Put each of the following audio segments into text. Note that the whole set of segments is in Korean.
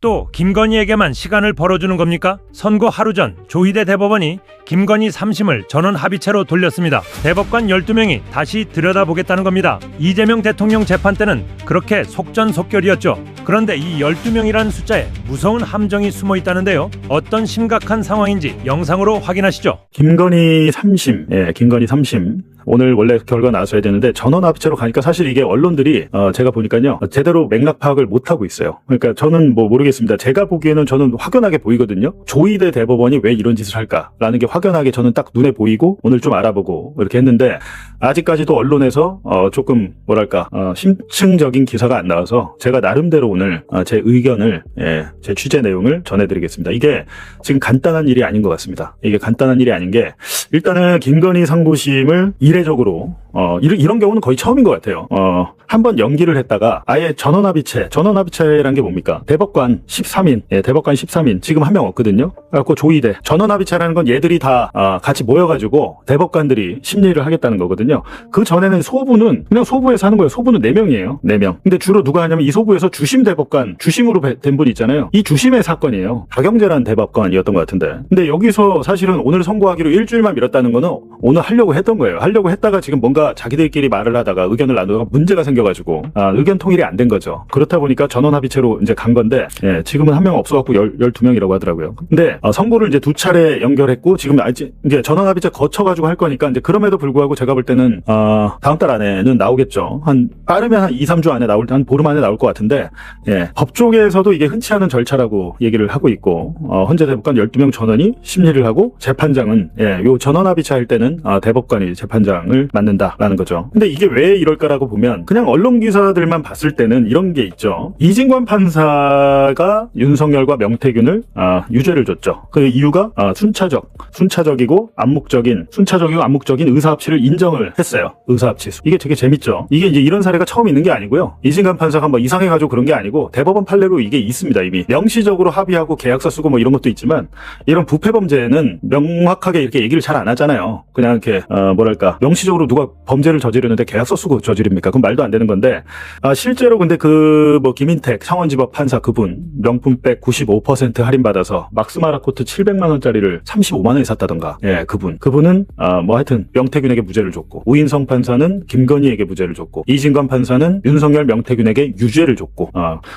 또 김건희에게만 시간을 벌어주는 겁니까? 선거 하루 전 조희대 대법원이 김건희 3심을 전원 합의체로 돌렸습니다. 대법관 12명이 다시 들여다보겠다는 겁니다. 이재명 대통령 재판 때는 그렇게 속전속결이었죠. 그런데 이 12명이라는 숫자에 무서운 함정이 숨어 있다는데요. 어떤 심각한 상황인지 영상으로 확인하시죠. 김건희 3심, 김건희 3심. 오늘 원래 결과 나왔어야 되는데 전원 합의체로 가니까 사실 이게 언론들이 제가 보니까요 제대로 맥락 파악을 못하고 있어요. 그러니까 저는 모르겠습니다. 제가 보기에는 저는 확연하게 보이거든요. 조희대 대법원이 왜 이런 짓을 할까라는 게 확연하게 저는 딱 눈에 보이고 오늘 좀 알아보고 이렇게 했는데 아직까지도 언론에서 조금 심층적인 기사가 안 나와서 제가 나름대로 오늘 제 의견을 제 취재 내용을 전해드리겠습니다. 이게 지금 간단한 일이 아닌 것 같습니다. 이게 간단한 일이 아닌 게 일단은 김건희 상고심을 이례적으로 이런 경우는 거의 처음인 것 같아요. 한번 연기를 했다가 아예 전원합의체라는 게 뭡니까? 대법관 13인, 대법관 13인 지금 한 명 없거든요. 그래갖고 조희대 전원합의체라는 건 얘들이 다 같이 모여가지고 대법관들이 심리를 하겠다는 거거든요. 그 전에는 소부는 그냥 소부에서 하는 거예요. 소부는 4명이에요. 4명. 근데 주로 누가 하냐면 이 소부에서 주심 대법관, 주심으로 된 분이 있잖아요. 이 주심의 사건이에요. 박영재라는 대법관이었던 것 같은데. 근데 여기서 사실은 오늘 선고하기로 일주일만 미뤘다는 거는 오늘 하려고 했던 거예요. 하려고 했다가 지금 뭔가 자기들끼리 말을 하다가 의견을 나누다가 문제가 생겨가지고 의견 통일이 안 된 거죠. 그렇다 보니까 전원합의체로 이제 간 건데 지금은 한 명 없어갖고 12명이라고 하더라고요. 근데 선고를 이제 2차례 연결했고 지금 이제 전원합의체 거쳐가지고 할 거니까 이제 그럼에도 불구하고 제가 볼 때는 다음 달 안에는 나오겠죠. 빠르면 한 2, 3주 안에 한 보름 안에 나올 것 같은데 법 쪽에서도 이게 흔치 않은 절차라고 얘기를 하고 있고 헌재 대법관 12명 전원이 심리를 하고 재판장은 요 전원합의체 할 때는 대법관이 재판장을 맡는다라는 거죠. 근데 이게 왜 이럴까라고 보면 그냥 언론 기사들만 봤을 때는 이런 게 있죠. 이진관 판사가 윤석열과 명태균을 유죄를 줬죠. 그 이유가 순차적이고 암묵적인 의사합치를 인정을 했어요. 의사합치수. 이게 되게 재밌죠. 이게 이제 이런 사례가 처음 있는 게 아니고요. 이진관 판사가 이상해가지고 그런 게 아니고 대법원 판례로 이게 있습니다. 이미 명시적으로 합의하고 계약서 쓰고 이런 것도 있지만 이런 부패 범죄는 명확하게 이렇게 얘기를 잘 안 하잖아요. 그냥 이렇게 명시적으로 누가 범죄를 저지르는데 계약서 쓰고 저지릅니까? 그건 말도 안 되는 건데 실제로 근데 김인택 창원지법 판사 그분 명품백 95% 할인받아서 막스마라코트 700만 원짜리를 35만 원에 샀다던가. 그분은 하여튼 명태균에게 무죄를 줬고 우인성 판사는 김건희에게 무죄를 줬고 이진관 판사는 윤석열 명태균에게 유죄를 줬고.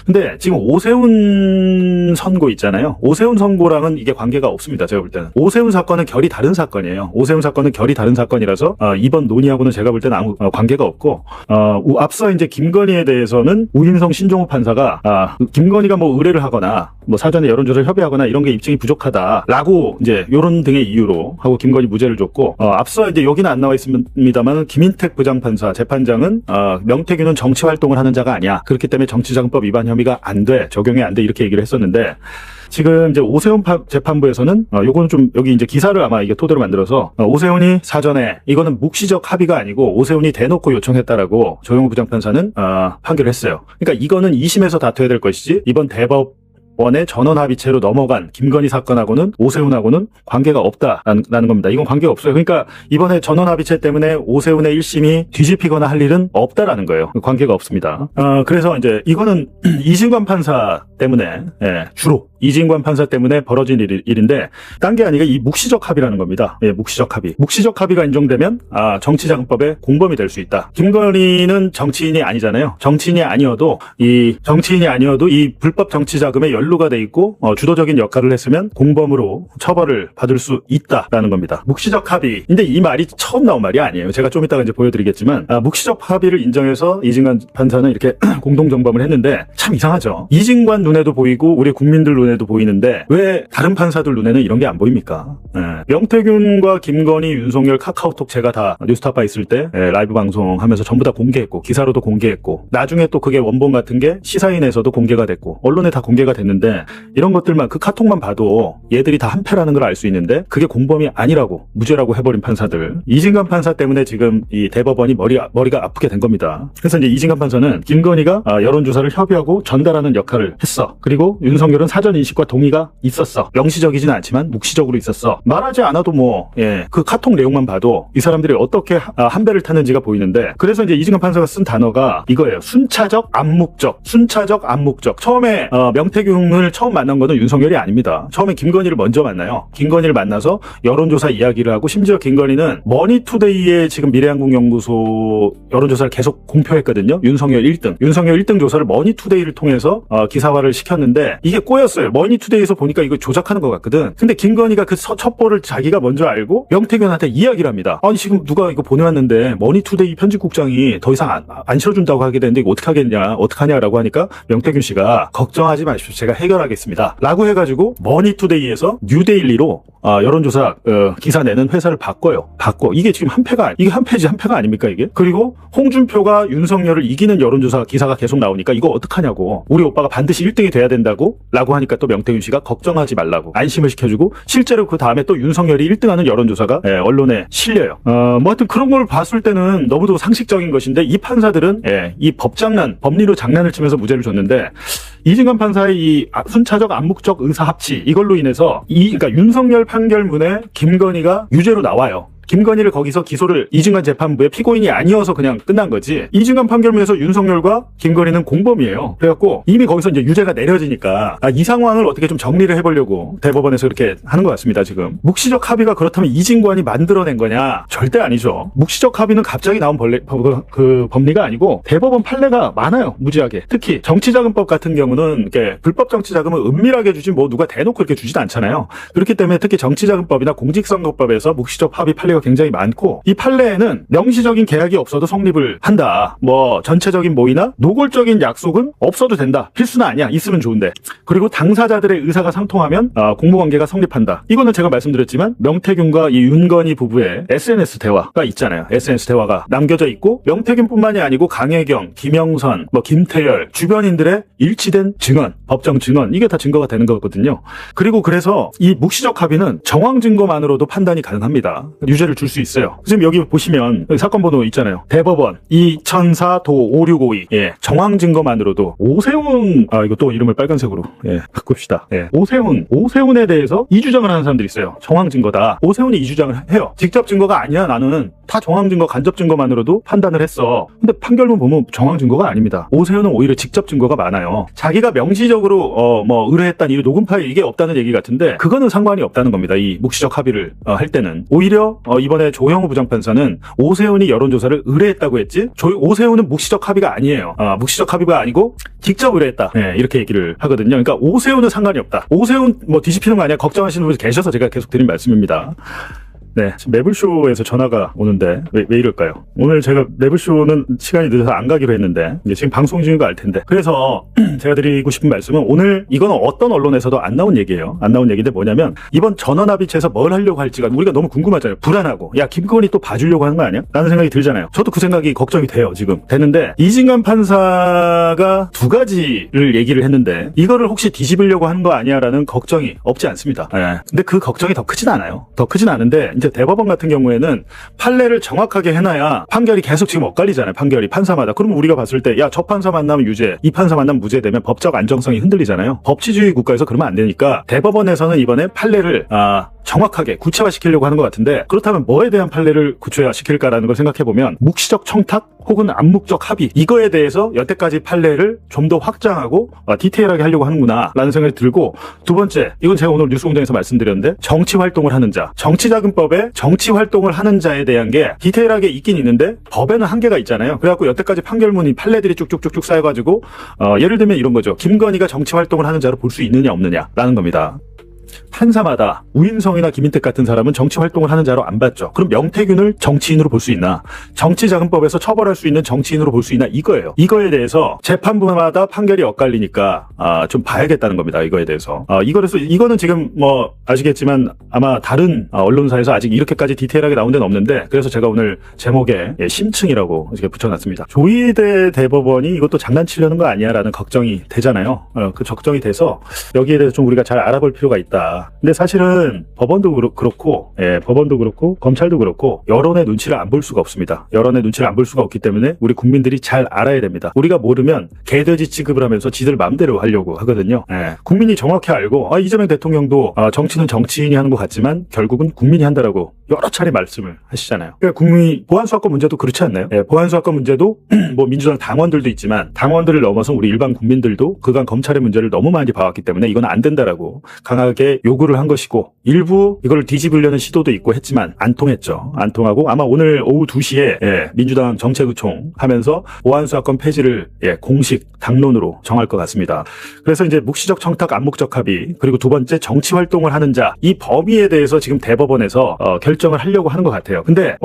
근데 지금 오세훈 선고 있잖아요. 오세훈 선고랑은 이게 관계가 없습니다. 제가 볼 때는. 오세훈 사건은 결이 다른 사건이에요. 오세훈 사건은 결이 다른 사건이라서 이번 논의하고는 제가 볼 때는 아무 관계가 없고 앞서 이제 김건희에 대해서는 우인성 신종호 판사가 김건희가 의뢰를 하거나 사전에 여론조사를 협의하거나 이런 게 입증이 부족하다라고 이제 요런 등의 이유로 하고 김건희 무죄를 줬고 앞서 이제 여기는 안 나와 있습니다만 김인택 부장판사 재판장은 명태균은 정치 활동을 하는 자가 아니야. 그렇기 때문에 정치자금법 위반 혐의가 안 돼. 적용이 안 돼. 이렇게 얘기를 했었는데 지금 이제 오세훈 재판부에서는 요거는 좀 여기 이제 기사를 아마 이게 토대로 만들어서 오세훈이 사전에 이거는 묵시적 합의가 아니고 오세훈이 대놓고 요청했다라고 조영우 부장판사는 판결을 했어요. 그러니까 이거는 2심에서 다퉈야 될 것이지 이번 대법원의 전원합의체로 넘어간 김건희 사건하고는 오세훈하고는 관계가 없다라는 겁니다. 이건 관계가 없어요. 그러니까 이번에 전원합의체 때문에 오세훈의 1심이 뒤집히거나 할 일은 없다라는 거예요. 관계가 없습니다. 그래서 이제 이거는 이진관 판사 때문에 주로 이진관 판사 때문에 벌어진 일인데 딴 게 아니라 이 묵시적 합의라는 겁니다. 묵시적 합의. 묵시적 합의가 인정되면 정치자금법에 공범이 될 수 있다. 김건희는 정치인이 아니잖아요. 정치인이 아니어도 이 불법 정치자금에 연루가 돼 있고 주도적인 역할을 했으면 공범으로 처벌을 받을 수 있다라는 겁니다. 묵시적 합의. 근데 이 말이 처음 나온 말이 아니에요. 제가 좀 이따가 이제 보여드리겠지만 묵시적 합의를 인정해서 이진관 판사는 이렇게 공동정범을 했는데 참 이상하죠. 이진관 눈에도 보이고 우리 국민들 눈에도 보이는데 왜 다른 판사들 눈에는 이런 게 안 보입니까? 명태균과 김건희, 윤석열, 카카오톡 제가 다 뉴스타파 있을 때 라이브 방송하면서 전부 다 공개했고 기사로도 공개했고 나중에 또 그게 원본 같은 게 시사인에서도 공개가 됐고 언론에 다 공개가 됐는데 이런 것들만 그 카톡만 봐도 얘들이 다 한패라는 걸 알 수 있는데 그게 공범이 아니라고 무죄라고 해버린 판사들. 이진관 판사 때문에 지금 이 대법원이 머리가 아프게 된 겁니다. 그래서 이제 이진관 판사는 김건희가 여론조사를 협의하고 전달하는 역할을 했어. 그리고 윤석열은 사전 인식과 동의가 있었어. 명시적이지는 않지만 묵시적으로 있었어. 말하지 않아도 그 카톡 내용만 봐도 이 사람들이 어떻게 한 배를 타는지가 보이는데 그래서 이제 이진관 판사가 쓴 단어가 이거예요. 순차적, 암묵적. 처음에 명태균 대통령을 처음 만난 거는 윤석열이 아닙니다. 처음에 김건희를 먼저 만나요. 김건희를 만나서 여론조사 이야기를 하고 심지어 김건희는 머니투데이에 지금 미래한국연구소 여론조사를 계속 공표했거든요. 윤석열 1등. 윤석열 1등 조사를 머니투데이를 통해서 기사화를 시켰는데 이게 꼬였어요. 머니투데이에서 보니까 이거 조작하는 것 같거든. 근데 김건희가 그 첩보를 자기가 먼저 알고 명태균한테 이야기를 합니다. 아니 지금 누가 이거 보내왔는데 머니투데이 편집국장이 더 이상 안 실어준다고 하게 되는데 이거 어떡하냐라고 하니까 명태균 씨가 걱정하지 마십시오. 제가 해결하겠습니다. 라고 해가지고 머니투데이에서 뉴데일리로 여론조사 기사 내는 회사를 바꿔요. 이게 지금 이게 한 패가 아닙니까 이게? 그리고 홍준표가 윤석열을 이기는 여론조사 기사가 계속 나오니까 이거 어떡하냐고. 우리 오빠가 반드시 1등이 돼야 된다고 라고 하니까 또 명태균 씨가 걱정하지 말라고 안심을 시켜주고 실제로 그 다음에 또 윤석열이 1등하는 여론조사가 언론에 실려요. 뭐 하여튼 그런 걸 봤을 때는 너무도 상식적인 것인데 이 판사들은 이 법리로 장난을 치면서 무죄를 줬는데 이진관 판사의 이 순차적 암묵적 의사 합치 이걸로 인해서 그러니까 윤석열 판결문에 김건희가 유죄로 나와요. 김건희를 거기서 기소를 이진관 재판부의 피고인이 아니어서 그냥 끝난 거지. 이진관 판결문에서 윤석열과 김건희는 공범이에요. 그래갖고 이미 거기서 이제 유죄가 내려지니까 이 상황을 어떻게 좀 정리를 해보려고 대법원에서 이렇게 하는 것 같습니다. 지금 묵시적 합의가 그렇다면 이진관이 만들어낸 거냐? 절대 아니죠. 묵시적 합의는 갑자기 나온 법리가 아니고 대법원 판례가 많아요. 무지하게. 특히 정치자금법 같은 경우는 이렇게 불법 정치자금을 은밀하게 주지 뭐 누가 대놓고 이렇게 주지도 않잖아요. 그렇기 때문에 특히 정치자금법이나 공직선거법에서 묵시적 합의 판례가 굉장히 많고 이 판례에는 명시적인 계약이 없어도 성립을 한다. 뭐 전체적인 모의나 노골적인 약속은 없어도 된다. 필수는 아니야. 있으면 좋은데. 그리고 당사자들의 의사가 상통하면 공모관계가 성립한다. 이거는 제가 말씀드렸지만 명태균과 이 윤건희 부부의 SNS 대화가 있잖아요. SNS 대화가 남겨져 있고 명태균뿐만이 아니고 강혜경, 김영선, 뭐 김태열 주변인들의 일치된 증언, 법정 증언 이게 다 증거가 되는 거거든요. 그리고 그래서 이 묵시적 합의는 정황 증거만으로도 판단이 가능합니다. 유죄를 줄 수 있어요. 지금 여기 보시면 여기 사건 번호 있잖아요. 대법원 2004-5652 정황 증거만으로도 오세훈 이거 또 이름을 빨간색으로 바꿉시다. 오세훈에 대해서 이주장을 하는 사람들이 있어요. 정황 증거다. 오세훈이 이주장을 해요. 직접 증거가 아니야. 나는 다 정황 증거, 간접 증거만으로도 판단을 했어. 근데 판결문 보면 정황 증거가 아닙니다. 오세훈은 오히려 직접 증거가 많아요. 자기가 명시적으로 뭐 의뢰했다는 이 녹음 파일 이게 없다는 얘기 같은데 그거는 상관이 없다는 겁니다. 이 묵시적 합의를 할 때는 오히려 이번에 조형우 부장판사는 오세훈이 여론조사를 의뢰했다고 했지 오세훈은 묵시적 합의가 아니에요. 묵시적 합의가 아니고 직접 의뢰했다. 이렇게 얘기를 하거든요. 그러니까 오세훈은 상관이 없다. 오세훈 뭐 뒤집히는 거 아니야? 걱정하시는 분이 계셔서 제가 계속 드린 말씀입니다. 네, 지금 매블쇼에서 전화가 오는데 왜 이럴까요? 오늘 제가 매블쇼는 시간이 늦어서 안 가기로 했는데 이제 지금 방송 중인 거 알 텐데 그래서 제가 드리고 싶은 말씀은 오늘 이거는 어떤 언론에서도 안 나온 얘기예요. 안 나온 얘기인데 뭐냐면 이번 전원합의체에서 뭘 하려고 할지가 우리가 너무 궁금하잖아요. 불안하고 야 김건희 또 봐주려고 하는 거 아니야? 라는 생각이 들잖아요. 저도 그 생각이 걱정이 돼요. 지금 되는데 이진관 판사가 두 가지를 얘기를 했는데 이거를 혹시 뒤집으려고 하는 거 아니야? 라는 걱정이 없지 않습니다. 근데 그 걱정이 더 크진 않아요. 더 크진 않은데 이제 대법원 같은 경우에는 판례를 정확하게 해놔야 판결이 계속 지금 엇갈리잖아요. 판결이 판사마다. 그러면 우리가 봤을 때 야 저 판사 만나면 유죄, 이 판사 만나면 무죄 되면 법적 안정성이 흔들리잖아요. 법치주의 국가에서 그러면 안 되니까 대법원에서는 이번에 판례를 정확하게 구체화시키려고 하는 것 같은데 그렇다면 뭐에 대한 판례를 구체화시킬까라는 걸 생각해보면 묵시적 청탁 혹은 암묵적 합의 이거에 대해서 여태까지 판례를 좀 더 확장하고 디테일하게 하려고 하는구나 라는 생각이 들고 두 번째 이건 제가 오늘 뉴스공장에서 말씀드렸는데 정치활동을 하는 자 정치자금법에 정치활동을 하는 자에 대한 게 디테일하게 있긴 있는데 법에는 한계가 있잖아요. 그래갖고 여태까지 판결문이 판례들이 쭉쭉쭉쭉 쌓여가지고 예를 들면 이런 거죠. 김건희가 정치활동을 하는 자로 볼 수 있느냐 없느냐 라는 겁니다. 판사마다 우인성이나 김인택 같은 사람은 정치 활동을 하는 자로 안 봤죠. 그럼 명태균을 정치인으로 볼 수 있나? 정치자금법에서 처벌할 수 있는 정치인으로 볼 수 있나? 이거예요. 이거에 대해서 재판부마다 판결이 엇갈리니까 좀 봐야겠다는 겁니다. 이거에 대해서. 이거는 지금 뭐 아시겠지만 아마 다른 언론사에서 아직 이렇게까지 디테일하게 나온 데는 없는데 그래서 제가 오늘 제목에 심층이라고 이렇게 붙여놨습니다. 조희대 대법원이 이것도 장난치려는 거 아니야? 라는 걱정이 되잖아요. 그 걱정이 돼서 여기에 대해서 좀 우리가 잘 알아볼 필요가 있다. 근데 사실은 법원도 그렇고, 법원도 그렇고, 검찰도 그렇고, 여론의 눈치를 안 볼 수가 없습니다. 여론의 눈치를 안 볼 수가 없기 때문에 우리 국민들이 잘 알아야 됩니다. 우리가 모르면 개돼지 취급을 하면서 지들 마음대로 하려고 하거든요. 국민이 정확히 알고, 이재명 대통령도 정치는 정치인이 하는 것 같지만 결국은 국민이 한다라고 여러 차례 말씀을 하시잖아요. 그러니까 국민 보안수사권 문제도 그렇지 않나요? 보안수사권 문제도 뭐 민주당 당원들도 있지만 당원들을 넘어서 우리 일반 국민들도 그간 검찰의 문제를 너무 많이 봐왔기 때문에 이건 안 된다라고 강하게 요구를 한 것이고, 일부 이걸 뒤집으려는 시도도 있고 했지만 안 통했죠. 안 통하고 아마 오늘 오후 2시에 민주당 정책의총 하면서 보안수사권 폐지를 공식 당론으로 정할 것 같습니다. 그래서 이제 묵시적 청탁 암묵적 합의, 그리고 두 번째 정치 활동을 하는 자, 이 범위에 대해서 지금 대법원에서 결정을 하려고 하는 것 같아요. 근데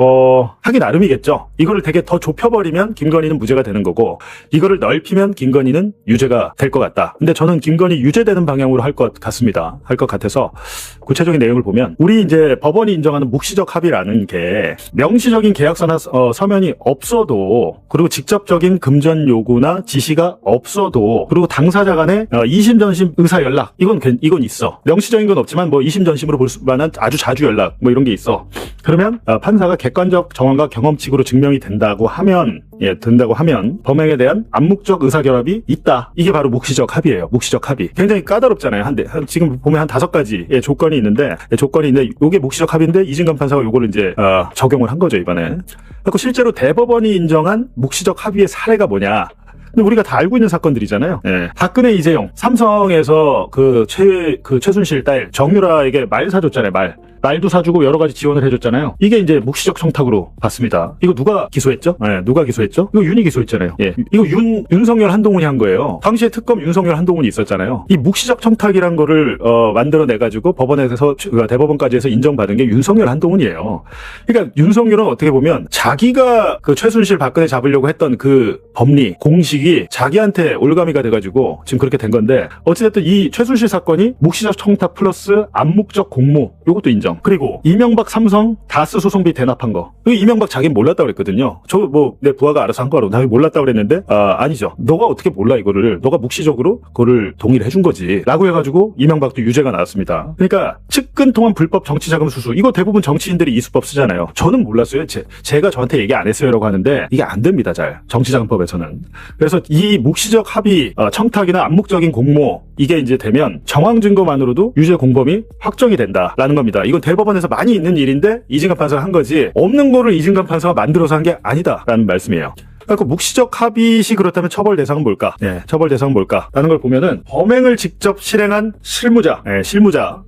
하기 나름이겠죠. 이거를 되게 더 좁혀버리면 김건희는 무죄가 되는 거고, 이거를 넓히면 김건희는 유죄가 될 것 같다. 근데 저는 김건희 유죄되는 방향으로 할 것 같습니다. 할 것 같아서 구체적인 내용을 보면, 우리 이제 법원이 인정하는 묵시적 합의라는 게 명시적인 계약서나 서면이 없어도, 그리고 직접적인 금전 요구나 지시가 없어도, 그리고 당사자 간의 이심 전심 의사 연락, 이건 있어. 명시적인 건 없지만 뭐 이심 전심으로 볼 만한 아주 자주 연락 뭐 이런 게 있어. 그러면 판사가 객관적 정황과 경험칙으로 증명이 된다고 하면 범행에 대한 암묵적 의사결합이 있다. 이게 바로 묵시적 합의예요. 묵시적 합의. 굉장히 까다롭잖아요. 지금 보면 한 5가지의 조건이 있는데 요게 묵시적 합의인데 이진관 판사가 요거를 이제 적용을 한 거죠, 이번에. 그리고 실제로 대법원이 인정한 묵시적 합의의 사례가 뭐냐? 근데 우리가 다 알고 있는 사건들이잖아요. 박근혜, 이재용, 삼성에서 최순실 딸 정유라에게 말 사줬잖아요. 말도 사주고 여러 가지 지원을 해줬잖아요. 이게 이제 묵시적 청탁으로 봤습니다. 이거 누가 기소했죠? 누가 기소했죠? 이거 윤이 기소했잖아요. 이거 윤석열 한동훈이 한 거예요. 당시에 특검 윤석열 한동훈이 있었잖아요. 이 묵시적 청탁이란 거를 만들어내가지고 법원에서 대법원까지 해서 인정받은 게 윤석열 한동훈이에요. 그러니까 윤석열은 어떻게 보면 자기가 그 최순실 박근혜 잡으려고 했던 그 법리 공식이 자기한테 올가미가 돼가지고 지금 그렇게 된 건데, 어찌됐든 이 최순실 사건이 묵시적 청탁 플러스 암묵적 공모, 요것도 인정. 그리고 이명박 삼성 다스 소송비 대납한 거, 이명박 자기는 몰랐다고 그랬거든요. 내 부하가 알아서 한 거라고 나 몰랐다고 그랬는데, 아니죠. 너가 어떻게 몰라, 이거를. 너가 묵시적으로 그거를 동의를 해준 거지 라고 해가지고 이명박도 유죄가 나왔습니다. 그러니까 측근 통한 불법 정치자금 수수, 이거 대부분 정치인들이 이 수법 쓰잖아요. 저는 몰랐어요. 제가 저한테 얘기 안 했어요 라고 하는데 이게 안 됩니다, 잘. 정치자금법에서는. 그래서 이 묵시적 합의, 청탁이나 암묵적인 공모, 이게 이제 되면 정황 증거만으로도 유죄 공범이 확정이 된다라는 겁니다. 이건 대법원에서 많이 있는 일인데 이진관 판사가 한 거지, 없는 거를 이진관 판사가 만들어서 한 게 아니다라는 말씀이에요. 그러니까 묵시적 합의시 그렇다면 처벌 대상은 뭘까? 처벌 대상은 뭘까? 라는 걸 보면은 범행을 직접 실행한 실무자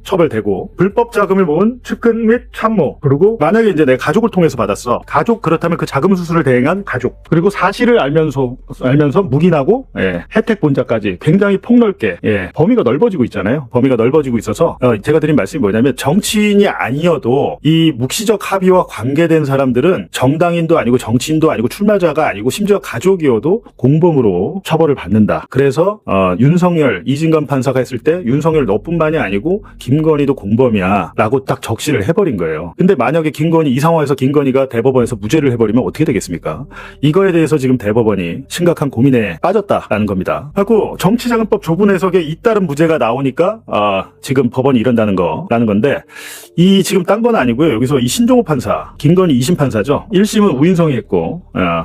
처벌되고, 불법 자금을 모은 측근 및 참모, 그리고 만약에 이제 내 가족을 통해서 받았어. 가족, 그렇다면 그 자금 수수를 대행한 가족, 그리고 사실을 알면서 묵인하고 혜택 본자까지 굉장히 폭넓게 범위가 넓어지고 있잖아요. 범위가 넓어지고 있어서 제가 드린 말씀이 뭐냐면, 정치인이 아니어도 이 묵시적 합의와 관계된 사람들은 정당인도 아니고 정치인도 아니고 출마자가 아니고 심지어 가족이어도 공범으로 처벌을 받는다. 그래서 윤석열, 이진관 판사가 했을 때 윤석열 너뿐만이 아니고 김건희도 공범이야 라고 딱 적시를 해버린 거예요. 근데 만약에 이 상황에서 김건희가 대법원에서 무죄를 해버리면 어떻게 되겠습니까? 이거에 대해서 지금 대법원이 심각한 고민에 빠졌다라는 겁니다. 하고 정치자금법 좁은 해석에 잇따른 무죄가 나오니까 지금 법원이 이런다는 건데, 이 지금 딴 건 아니고요. 여기서 이 신종호 판사, 김건희 2심 판사죠. 1심은 우인성이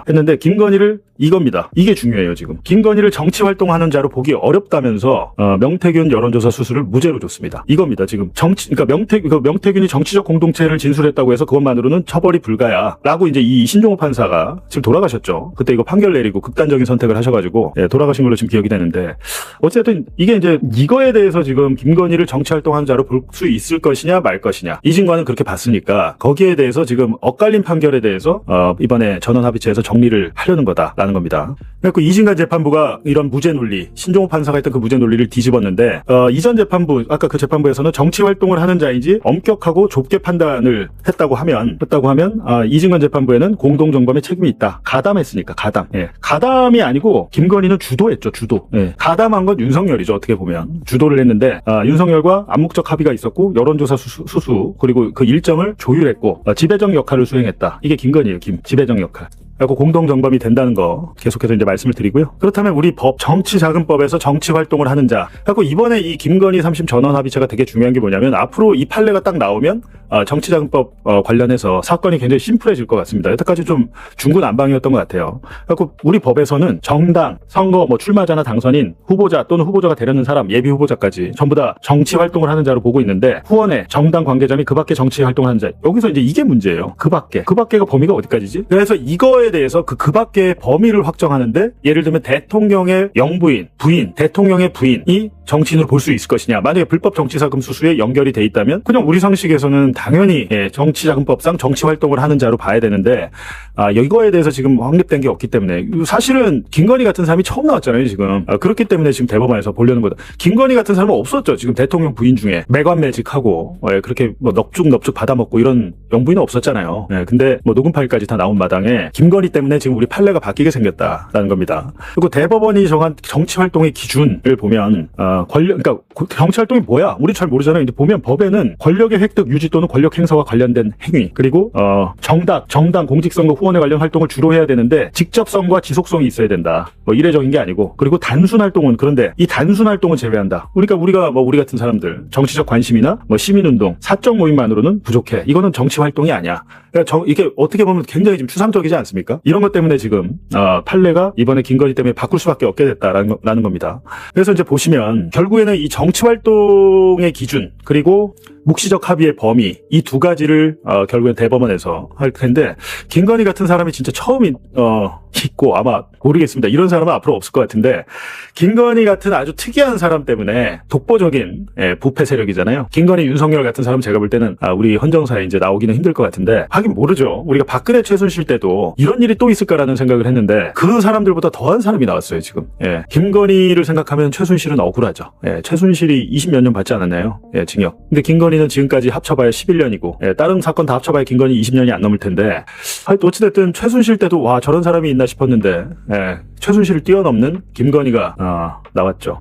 했는데 김건희를, 이겁니다. 이게 중요해요, 지금. 김건희를 정치 활동하는 자로 보기 어렵다면서 명태균 여론조사 수수를 무죄로 줬습니다. 이겁니다, 지금. 그러니까 명태균이 정치적 공동체를 진술했다고 해서 그것만으로는 처벌이 불가야라고 이제 이 신종호 판사가 지금 돌아가셨죠. 그때 이거 판결 내리고 극단적인 선택을 하셔가지고 돌아가신 걸로 지금 기억이 되는데, 어쨌든 이게 이제 이거에 대해서 지금 김건희를 정치 활동하는 자로 볼 수 있을 것이냐 말 것이냐, 이진관은 그렇게 봤으니까 거기에 대해서 지금 엇갈린 판결에 대해서 이번에 전원합의체에서 정리를 하려는 거다라는 겁니다. 그래서 이진관 재판부가 이런 무죄 논리, 신종호 판사가 했던 그 무죄 논리를 뒤집었는데, 이전 재판부, 아까 그 재판부에서는 정치 활동을 하는 자인지 엄격하고 좁게 판단을 했다고 하면 이진관 재판부에는 공동정범의 책임이 있다. 가담했으니까, 가담. 가담이 아니고 김건희는 주도했죠, 주도. 가담한 건 윤석열이죠, 어떻게 보면. 주도를 했는데, 윤석열과 암묵적 합의가 있었고, 여론조사 수수, 그리고 그 일정을 조율했고, 지배적 역할을 수행했다. 이게 김건희예요, 지배적 역할. 그리고 공동정범이 된다는 거 계속해서 이제 말씀을 드리고요. 그렇다면 우리 법 정치자금법에서 정치활동을 하는 자, 그리고 이번에 이 김건희 3심 전원합의체가 되게 중요한 게 뭐냐면 앞으로 이 판례가 딱 나오면 정치자금법 관련해서 사건이 굉장히 심플해질 것 같습니다. 여태까지 좀 중구난방이었던 것 같아요. 그리고 우리 법에서는 정당, 선거, 뭐 출마자나 당선인, 후보자 또는 후보자가 되려는 사람, 예비 후보자까지 전부 다 정치활동을 하는 자로 보고 있는데 후원회, 정당 관계자 및 그 밖에 정치활동을 하는 자, 여기서 이제 이게 문제예요. 그 밖에가 범위가 어디까지지? 그래서 이거에 대해서 그 밖의 범위를 확정하는데 예를 들면 대통령의 영부인, 부인, 대통령의 부인이 정치인으로 볼 수 있을 것이냐. 만약에 불법 정치자금 수수에 연결이 돼 있다면 그냥 우리 상식에서는 당연히 정치자금법상 정치활동을 하는 자로 봐야 되는데 이거에 대해서 지금 확립된 게 없기 때문에 사실은 김건희 같은 사람이 처음 나왔잖아요 지금. 그렇기 때문에 지금 대법원에서 보려는 거다. 김건희 같은 사람은 없었죠. 지금 대통령 부인 중에 매관매직하고 그렇게 뭐 넙죽 받아먹고 이런 영부인은 없었잖아요. 근데 뭐 녹음 파일까지 다 나온 마당에 김건희 때문에 지금 우리 판례가 바뀌게 생겼다라는 겁니다. 그리고 대법원이 정한 정치활동의 기준을 보면 그러니까 정치활동이 뭐야? 우리 잘 모르잖아요. 근데 보면 법에는 권력의 획득, 유지 또는 권력 행사와 관련된 행위, 그리고 정당, 공직선거, 후원에 관련 활동을 주로 해야 되는데 직접성과 지속성이 있어야 된다. 뭐 이례적인 게 아니고, 그리고 단순 활동은, 그런데 이 단순 활동은 제외한다. 우리가 뭐 우리 같은 사람들 정치적 관심이나 뭐 시민운동, 사적 모임만으로는 부족해. 이거는 정치 활동이 아니야. 그러니까 이게 어떻게 보면 굉장히 좀 추상적이지 않습니까? 이런 것 때문에 지금 판례가 이번에 김건희 때문에 바꿀 수밖에 없게 됐다라는 겁니다. 그래서 이제 보시면 결국에는 이 정치활동의 기준 그리고 묵시적 합의의 범위, 이 두 가지를 결국엔 대법원에서 할 텐데, 김건희 같은 사람이 진짜 처음 있고 아마 모르겠습니다. 이런 사람은 앞으로 없을 것 같은데, 김건희 같은 아주 특이한 사람 때문에 독보적인 부패 세력이잖아요. 김건희, 윤석열 같은 사람 제가 볼 때는 우리 헌정사에 이제 나오기는 힘들 것 같은데, 하긴 모르죠. 우리가 박근혜, 최순실 때도 이런 일이 또 있을까라는 생각을 했는데 그 사람들보다 더한 사람이 나왔어요 지금. 김건희를 생각하면 최순실은 억울하죠. 최순실이 20몇 년 받지 않았나요? 징역. 근데 김건희는 지금까지 합쳐봐야 11년이고 다른 사건 다 합쳐봐야 김건희 20년이 안 넘을 텐데, 어찌됐든 최순실 때도 와 저런 사람이 있나 싶었는데 최순실을 뛰어넘는 김건희가 나왔죠.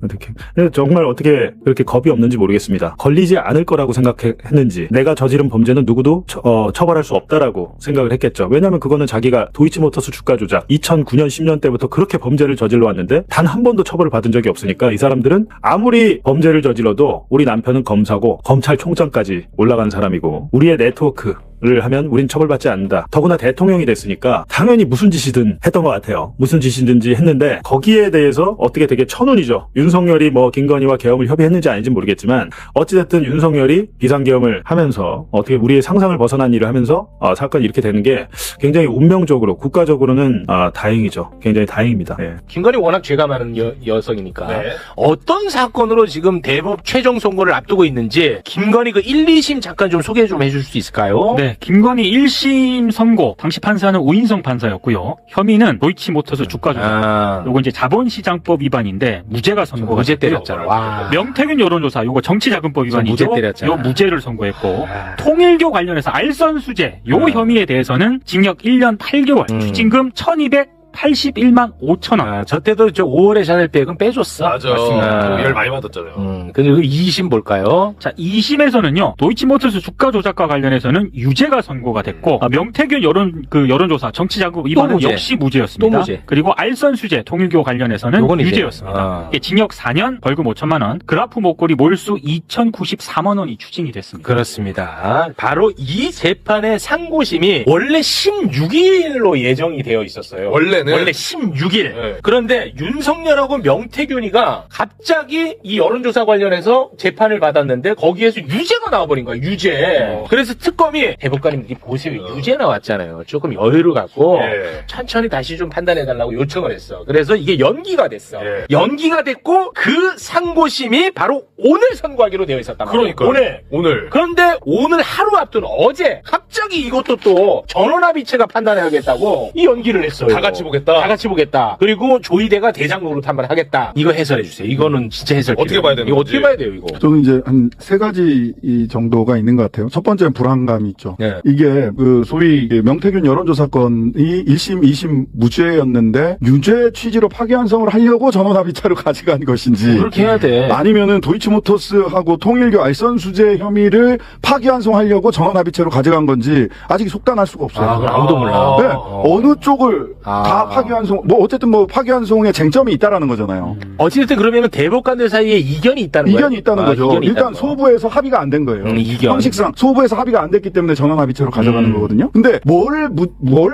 정말 어떻게 그렇게 겁이 없는지 모르겠습니다. 걸리지 않을 거라고 생각했는지, 내가 저지른 범죄는 누구도 처벌할 수 없다라고 생각을 했겠죠. 왜냐하면 그거는 자기가 도이치모터스 주가 조작 2009년 10년 때부터 그렇게 범죄를 저질러 왔는데 단 한 번도 처벌을 받은 적이 없으니까 이 사람들은 아무리 범죄를 저질러도 우리 남편은 검사고 검찰총장까지 올라간 사람이고 우리의 네트워크를 하면 우린 처벌받지 않는다. 더구나 대통령이 됐으니까 당연히 무슨 짓이든 했던 것 같아요. 무슨 짓이든지 했는데 거기에 대해서 어떻게 되게 천운이죠. 윤석열이 뭐 김건희와 계엄을 협의했는지 아닌지 모르겠지만 어찌됐든 윤석열이 비상계엄을 하면서 어떻게 우리의 상상을 벗어난 일을 하면서 사건이 이렇게 되는 게 굉장히 운명적으로 국가적으로는 다행이죠. 굉장히 다행입니다. 김건희 워낙 죄가 많은 여성이니까 어떤 사건으로 지금 대법 최종 선고를 앞두고 있는지 김건희 그 1, 2심 잠깐 좀 소개 좀 해줄 수 있을까요? 네, 김건희 1심 선고 당시 판사는 우인성 판사였고요. 혐의는 도이치모터스 주가 조작. 요거 이제 자본시장법 위반인데 무죄가 선고가 무죄 됐고요. 때렸잖아. 와. 명태균 여론조사 요거 정치자금법 위반이죠. 무죄 때렸잖아. 요 무죄를 선고했고 통일교 관련해서 알선수재 요 혐의에 대해서는 징역 1년 8개월, 추징금 1,281만 5천 원. 저 때도 저 5월의 샤넬백은 빼줬어. 맞아. 맞습니다. 열 많이 받았잖아요. 그리고 2심 볼까요? 자, 2심에서는요, 도이치모터스 주가 조작과 관련해서는 유죄가 선고가 됐고, 명태균 여론조사 정치자금 위반은 무죄. 역시 무죄였습니다. 또 무죄. 그리고 알선수재 통일교 관련해서는 요건 이제. 유죄였습니다. 이게 징역 4년, 벌금 5천만 원, 그라프 목걸이 몰수 2,094만 원이 추징이 됐습니다. 그렇습니다. 바로 이 재판의 상고심이 원래 16일로 예정이 되어 있었어요. 원래 16일. 네. 그런데 윤석열하고 명태균이가 갑자기 이 여론조사 관련해서 재판을 받았는데 거기에서 유죄가 나와버린 거야. 유죄. 그래서 특검이 대법관님 보세요. 유죄 나왔잖아요. 조금 여유를 갖고 천천히 다시 좀 판단해달라고 요청을 했어. 그래서 이게 연기가 됐어. 연기가 됐고 그 상고심이 바로 오늘 선고하기로 되어 있었단 말이에요. 그러니까 오늘. 그런데 오늘 하루 앞둔 어제 갑자기 이것도 또 전원합의체가 판단해야겠다고 이 연기를 했어요. 다 같이 보겠다. 보겠다. 다 같이 보겠다. 그리고 조이대가 대장 노릇 한번 하겠다. 이거 해설해 주세요. 이거는 진짜 해설. 어떻게 봐야 되는 이거 건지. 어떻게 봐야 돼요, 이거? 저는 이제 한 세 가지 이 정도가 있는 것 같아요. 첫 번째는 불안감이 있죠. 네. 이게 그 소위 명태균 여론조사 건이 1심, 2심 무죄였는데 유죄 취지로 파기환송을 하려고 전원합의체로 가져간 것인지 그렇게 해야 돼. 아니면은 도이치모터스하고 통일교 알선수재 혐의를 파기환송하려고 전원합의체로 가져간 건지 아직 속단할 수가 없어요. 아, 그럼 아무도 몰라. 네, 어느 쪽을 다 파기환송, 뭐 어쨌든 뭐 파기환송에 쟁점이 있다라는 거잖아요. 어쨌든 그러면 대법관들 사이에 이견이 있다는 거예요? 이견이 있다는 거죠. 이견이 일단 있다는 거. 소부에서 합의가 안 된 거예요. 이견. 형식상 소부에서 합의가 안 됐기 때문에 전원합의체로 가져가는 거거든요. 근데 뭘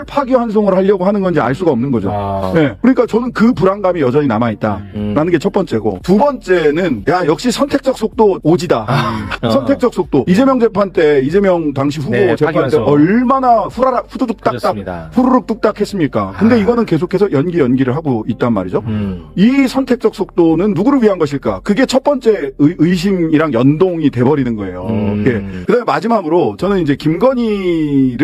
파기환송을 하려고 하는 건지 알 수가 없는 거죠. 아. 네. 그러니까 저는 그 불안감이 여전히 남아있다라는 게 첫 번째고, 두 번째는 야 역시 선택적 속도 오지다. 선택적 속도. 이재명 재판 때 이재명 당시 후보 네, 재판 때 파기환송. 얼마나 후라락 후두둑 딱딱 그렇습니다. 후루룩 뚝딱 했습니까? 근데 이거는 계속해서 연기를 하고 있단 말이죠. 이 선택적 속도는 누구를 위한 것일까? 그게 첫 번째 의심이랑 연동이 돼버리는 거예요. 예. 그다음에 마지막으로 저는 이제 김건희와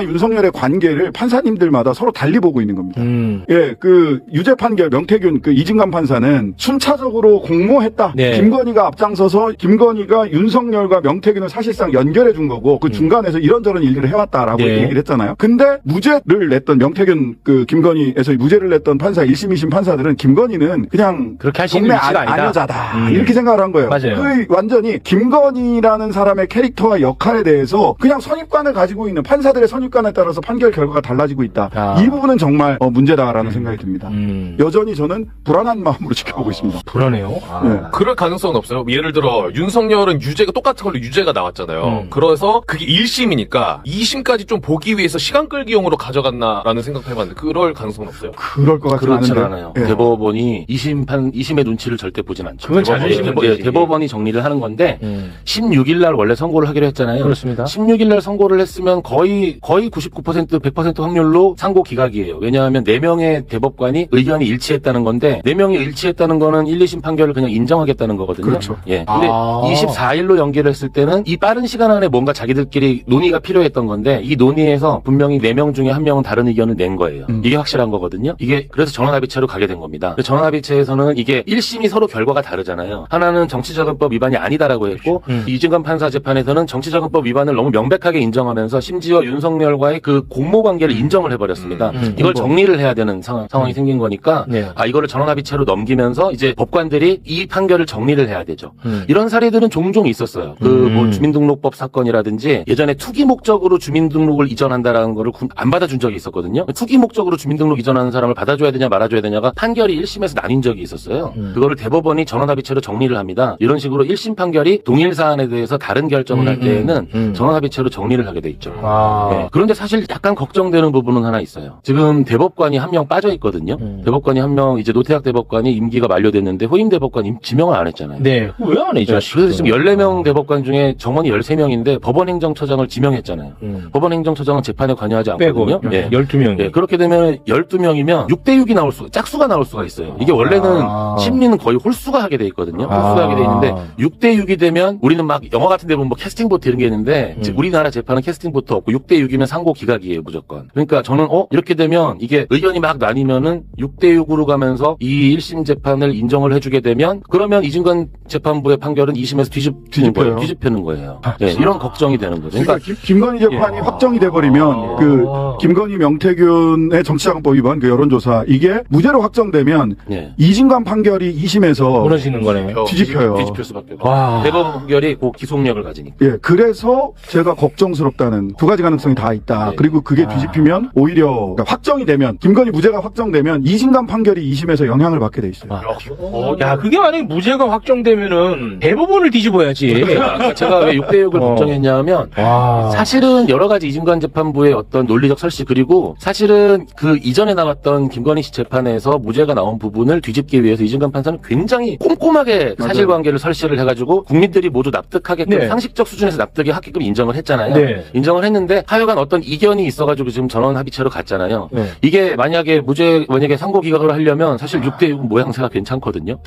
윤석열의 관계를 판사님들마다 서로 달리 보고 있는 겁니다. 예, 그 유죄 판결 명태균 그 이진관 판사는 순차적으로 공모했다. 네. 김건희가 앞장서서 김건희가 윤석열과 명태균을 사실상 연결해 준 거고 그 중간에서 이런저런 일들을 해왔다라고 네. 얘기를 했잖아요. 근데 무죄를 냈던 명태균 그 김건희에서 무죄를 냈던 판사 1심, 2심 판사들은 김건희는 그냥 그렇게 할 수 있는 동네 위치가 아니다. 아녀자다 이렇게 생각을 한 거예요. 맞아요. 그 완전히 김건희라는 사람의 캐릭터와 역할에 대해서 그냥 선입관을 가지고 있는 판사들의 선입관에 따라서 판결 결과가 달라지고 있다. 아. 이 부분은 정말 문제다라는 생각이 듭니다. 여전히 저는 불안한 마음으로 지켜보고 있습니다. 불안해요. 아. 네. 그럴 가능성은 없어요. 예를 들어 윤석열은 유죄가 똑같은 걸로 유죄가 나왔잖아요. 그래서 그게 1심이니까 2심까지 좀 보기 위해서 시간 끌기용으로 가져갔나라는 생각을 해봤는데 그럴 가능성은 없어요. 그럴 것 같지 그렇진 않은데. 않아요. 예. 대법원이 2심의 눈치를 절대 보진 않죠. 그건 자존심의 문제지. 대법원이 정리를 하는 건데 16일 날 원래 선고를 하기로 했잖아요. 그렇습니다. 16일 날 선고를 했으면 거의 99% 100% 확률로 상고 기각이에요. 왜냐하면 4명의 대법관이 의견이 일치했다는 건데 4명이 일치했다는 거는 1, 2심 판결을 그냥 인정하겠다는 거거든요. 그렇죠. 예. 근데 아. 24일로 연기를 했을 때는 이 빠른 시간 안에 뭔가 자기들끼리 논의가 필요했던 건데 이 논의에서 분명히 4명 중에 1명은 다른 의견을 낸 거예요. 이게 확실한 거거든요. 이게 그래서 전원합의체로 가게 된 겁니다. 전원합의체에서는 이게 1심이 서로 결과가 다르잖아요. 하나는 정치자금법 위반이 아니다라고 했고 이진관 판사 재판에서는 정치자금법 위반을 너무 명백하게 인정하면서 심지어 윤석열과의 그 공모 관계를 인정을 해버렸습니다. 이걸 정리를 해야 되는 상황이 생긴 거니까 네. 이거를 전원합의체로 넘기면서 이제 법관들이 이 판결을 정리를 해야 되죠. 이런 사례들은 종종 있었어요. 그 뭐 주민등록법 사건이라든지 예전에 투기 목적으로 주민등록을 이전한다라는 거를 안 받아준 적이 있었거든요. 투기 목적으로 주민등록 이전하는 사람을 받아줘야 되냐 말아줘야 되냐가 판결이 1심에서 나뉜 적이 있었어요. 그거를 대법원이 전원합의체로 정리를 합니다. 이런 식으로 1심 판결이 동일 사안에 대해서 다른 결정을 할 때에는 전원합의체로 정리를 하게 돼 있죠. 아. 네. 그런데 사실 약간 걱정되는 부분은 하나 있어요. 지금 대법관이 한 명 빠져 있거든요. 대법관이 한 명 이제 노태학 대법관이 임기가 만료됐는데 후임 대법관 지명을 안 했잖아요. 네. 왜 안 해, 이 자식? 그래서 지금 14명 대법관 중에 정원이 13명인데 법원행정처장을 지명했잖아요. 법원행정처장은 재판에 관여하지 빼고 않거든요. 예. 12명. 예, 그렇게 되면 12명이면 6대6이 나올 짝수가 나올 수가 있어요. 이게 원래는 심리는 거의 홀수가 하게 돼 있거든요. 홀수가 하게 돼 있는데 6대6이 되면 우리는 막 영화 같은 데 보면 뭐 캐스팅보트 이런 게 있는데 우리나라 재판은 캐스팅보트 없고 6대6이면 상고 기각이에요, 무조건. 그러니까 저는 이렇게 되면 이게 의견이 막 나뉘면은 6대6으로 가면서 이 1심 재판을 인정을 해주게 되면 그러면 이진관 재판부의 판결은 2심에서 뒤집히는 거예요. 예, 이런 걱정이 되는 거죠. 그러니까 김건희 재판이 확정이 돼버리면 그 김건희 명태균의 정치자금법 위반 그 여론조사 이게 무죄로 확정되면 예. 이진관 판결이 2심에서 무너지는 거네. 뒤집혀요. 뒤집힐 수밖에 없어요. 와. 대법원 판결이 그 기속력을 가지니까. 예, 그래서 제가 걱정스럽다는 두 가지 가능성이 다 있다. 네. 그리고 그게 뒤집히면 오히려 그러니까 확정이 되면 김건희 무죄가 확정되면 이진관 판결이 2심에서 영향을 받게 돼 있어요. 야, 그게 만약에 무죄가 확정되면은 대법원을 뒤집어야지. 제가 왜 6대6을 걱정했냐면 사실은 여러 가지 이진관 재판부의 어떤 논리적 설시 그리고 사실은 그 이전에 나왔던 김건희 씨 재판에서 무죄가 나온 부분을 뒤집기 위해서 이진관 판사는 굉장히 꼼꼼하게 사실관계를 설시를 해가지고 국민들이 모두 납득하게끔 네. 상식적 수준에서 납득이 하게끔 인정을 했잖아요. 네. 인정을 했는데 하여간 어떤 이견이 있어가지고 지금 전원 합의체로 갔잖아요. 네. 이게 만약에 만약에 상고 기각을 하려면 사실 6대6 모양새가 괜찮거든요.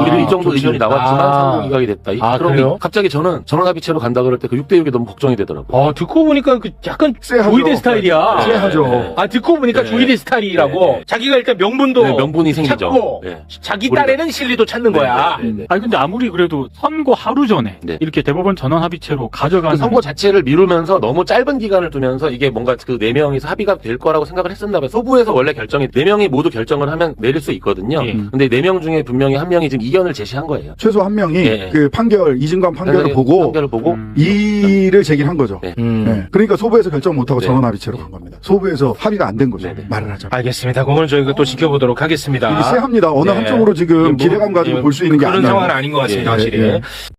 우리도 이 정도 의견이 나왔지만 상고 기각이 됐다. 그럼 그래요? 갑자기 저는 전원합의체로 간다 그럴 때 그 6대6이 너무 걱정이 되더라고요. 듣고 보니까 그 약간 쎄하죠. 조이대 스타일이야. 쎄하죠. 네. 듣고 듣고 보니까 네. 조이리 스타일이라고 네. 자기가 일단 명분도 네, 명분이 생기죠. 찾고 네. 자기 우리가- 딸에는 실리도 찾는 거야. 네, 네, 네. 아니 근데 아무리 그래도 선고 하루 전에 네. 이렇게 대법원 전원 합의체로 가져가는 그 선고 자체를 미루면서 너무 짧은 기간을 두면서 이게 뭔가 그 4명이서 합의가 될 거라고 생각을 했었나 봐요. 소부에서 원래 결정이 4명이 모두 결정을 하면 내릴 수 있거든요. 예. 근데 4명 중에 분명히 한 명이 지금 이견을 제시한 거예요. 최소 한 명이 예. 그 판결 이진관 판결을 보고 판결을 보고 이의를 제기한 거죠. 네. 네. 그러니까 소부에서 결정 못하고 네. 전원 합의체로 간 겁니다. 소부에서 합의가 안 된 거죠. 네, 네. 말을 하자. 알겠습니다. 그거는 저희가 또 지켜보도록 하겠습니다. 이게 쎄합니다. 어느 네. 한쪽으로 지금 기대감 가지고 볼 수 있는 게 그런 아니에요. 상황은 아닌 것 같습니다. 예, 확실히. 예.